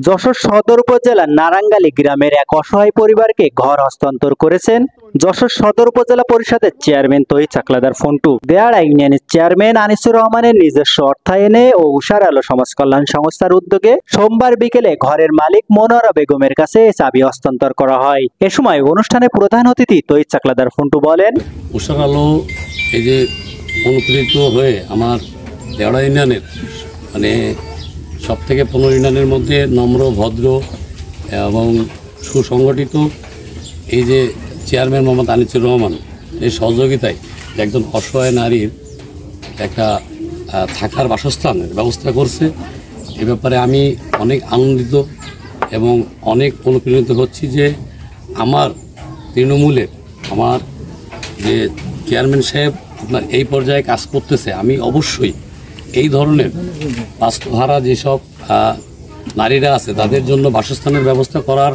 যশোর সদর উপজেলার নারাঙ্গালী গ্রামের এক অসহায় পরিবারকে ঘর হস্তান্তর করেছেন যশোর সদর উপজেলা পরিষদের চেয়ারম্যান তহিদ চাকলাদার ফন্টু। দেয়াড়া ইউনিয়নের চেয়ারম্যান আনিসুর রহমানের নিজস্ব অর্থায়নে ও উষার আলো সমাজ কল্যাণ সংস্থার উদ্যোগে সোমবার বিকেলে ঘরের মালিক মনোয়ারা বেগমের কাছে চাবি হস্তান্তর করা হয়। এ সময় অনুষ্ঠানে প্রধান অতিথি তহিদ চাকলাদার ফন্টু বলেন, উষার আলো এই যে অনুপ্রেরিত হয়ে আমার দেওড়া ইউনিয়নের মানে সব থেকে 15 ইউনিয়নের মধ্যে নম্র, ভদ্র এবং সুসংগঠিত এই যে চেয়ারম্যান মোহাম্মদ আনিসুর রহমান এই সহযোগিতায় একজন অসহায় নারীর একটা থাকার বাসস্থানের ব্যবস্থা করছে। এ ব্যাপারে আমি অনেক আনন্দিত এবং অনেক অনুপ্রাণিত হচ্ছি যে আমার তৃণমূলের আমার যে চেয়ারম্যান সাহেব আপনার এই পর্যায়ে কাজ করতেছে। আমি অবশ্যই এই ধরনের বাস্তুহারা যেসব নারীরা আছে তাদের জন্য বাসস্থানের ব্যবস্থা করার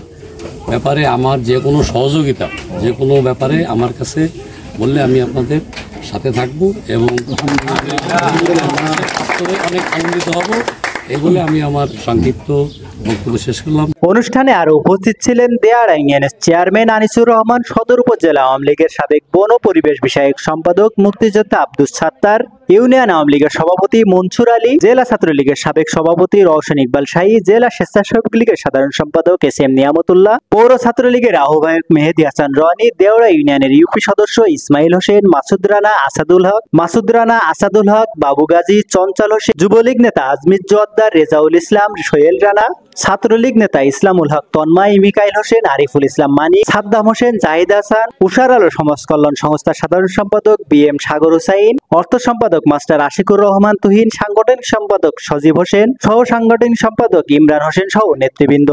ব্যাপারে আমার যে কোনো সহযোগিতা, যে কোনো ব্যাপারে আমার কাছে বললে আমি আপনাদের সাথে থাকব এবং অনেক আনন্দিত হব। এই বলে আমি আমার সংক্ষিপ্ত বক্তব্য শেষ করলাম। অনুষ্ঠানে আরো উপস্থিত ছিলেন দেয়াড়া ইউনিয়নের চেয়ারম্যান আনিসুর রহমান, সদর উপজেলা আওয়ামী লীগের সাবেক বন ও পরিবেশ বিষয়ক সম্পাদক মুক্তিযোদ্ধা আব্দুস সাত্তার, ইউনিয়ন আওয়ামী লীগের সভাপতি মনসুর আলী, জেলা ছাত্রলীগের সাবেক সভাপতি রওশন ইকবাল শাহী, জেলা স্বেচ্ছাসেবক লীগের সাধারণ সম্পাদক এস.এম. নিয়ামতুল্লাহ, পৌর ছাত্রলীগের আহ্বায়ক মেহেদী হাসান রনি, দেওড়া ইউনিয়নের ইউপি সদস্য ইসমাইল হোসেন, মাসুদ রানা আসাদুল হক, বাবু গাজী, চঞ্চল হোসেন, যুবলীগ নেতা আজমির জোয়াদ্দার, রেজাউল ইসলাম, সোহেল রানা, ছাত্রলীগ নেতা ইসলামুল হক তন্ময়, মিকাইল হোসেন, আরিফুল ইসলাম মানি, সাদ্দাম হোসেন, জাহিদ হাসান, উষার আলো সমাজ কল্যাণ সংস্থার সাধারণ সম্পাদক বি.এম. সাগর হুসাইন, অর্থ সম্পাদক মাস্টার আশিকুর রহমান তুহিন, সাংগঠনিক সম্পাদক সজীব হোসেন, সহ সাংগঠনিক সম্পাদক ইমরান হোসেন সহ নেতৃবৃন্দ।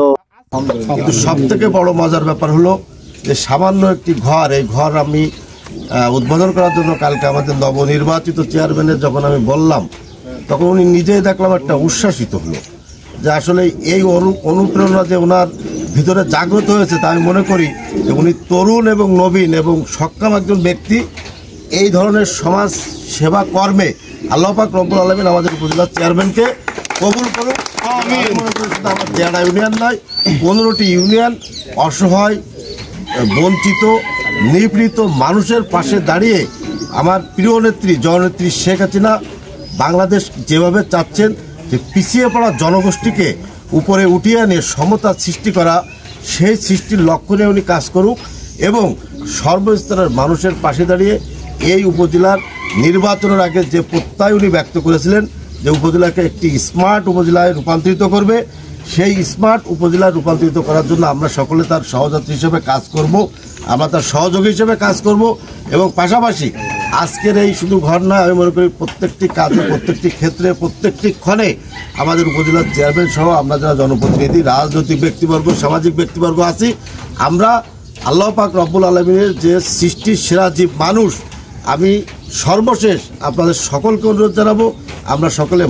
সব থেকে বড় মজার ব্যাপার হলো যে সামান্য একটি ঘর, এই ঘর আমি উদ্বোধন করার জন্য কালকে আমাদের নবনির্বাচিত চেয়ারম্যানের যখন আমি বললাম, তখন উনি নিজেই দেখলাম একটা উচ্ছ্বাসিত হলো যে আসলে এই অনুপ্রেরণা যে ওনার ভিতরে জাগ্রত হয়েছে, তা আমি মনে করি যে উনি তরুণ এবং নবীন এবং সক্ষম একজন ব্যক্তি। এই ধরনের সমাজ সেবা কর্মে আল্লাহ পাক রব্বুল আলামিন আমাদের উপজেলার চেয়ারম্যানকে কবুল করুন। আমি মনে করি শুধু আমার দেয়াড়া ইউনিয়ন নয়, 15টি ইউনিয়ন অসহায়, বঞ্চিত, নিপীড়িত মানুষের পাশে দাঁড়িয়ে আমার প্রিয় নেত্রী জননেত্রী শেখ হাসিনা বাংলাদেশ যেভাবে চাচ্ছেন যে পিছিয়ে পড়া জনগোষ্ঠীকে উপরে উঠিয়ে এনে সমতা সৃষ্টি করা, সেই সৃষ্টির লক্ষ্য নিয়ে উনি কাজ করুক এবং সর্বস্তরের মানুষের পাশে দাঁড়িয়ে এই উপজেলার নির্বাচনের আগে যে প্রত্যয় উনি ব্যক্ত করেছিলেন যে উপজেলাকে একটি স্মার্ট উপজেলায় রূপান্তরিত করবে, সেই স্মার্ট উপজেলায় রূপান্তরিত করার জন্য আমরা সকলে তার সহযাত্রী হিসেবে কাজ করব, আমরা তার সহযোগী হিসেবে কাজ করব এবং পাশাপাশি আজকের এই শুধু ঘর নয়, আমি মনে করি প্রত্যেকটি কাজে, প্রত্যেকটি ক্ষেত্রে, প্রত্যেকটি ক্ষণে আমাদের উপজেলার চেয়ারম্যান সহ আমরা যারা জনপ্রতিনিধি, রাজনৈতিক ব্যক্তিবর্গ, সামাজিক ব্যক্তিবর্গ আছি, আমরা আল্লাহ পাক রব্বুল আলামিনের যে সৃষ্টির সেরা জীব মানুষ, আমি সর্বশেষ আপনাদের সকলকে অনুরোধ জানাবো আমরা সকলে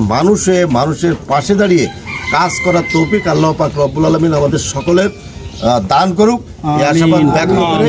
মানুষের পাশে দাঁড়িয়ে কাজ করার তৌফিক আল্লাহ পাক রব্বুল আলামিন আমাদের সকলের দান করুক এই আশাবাদ ব্যক্ত করে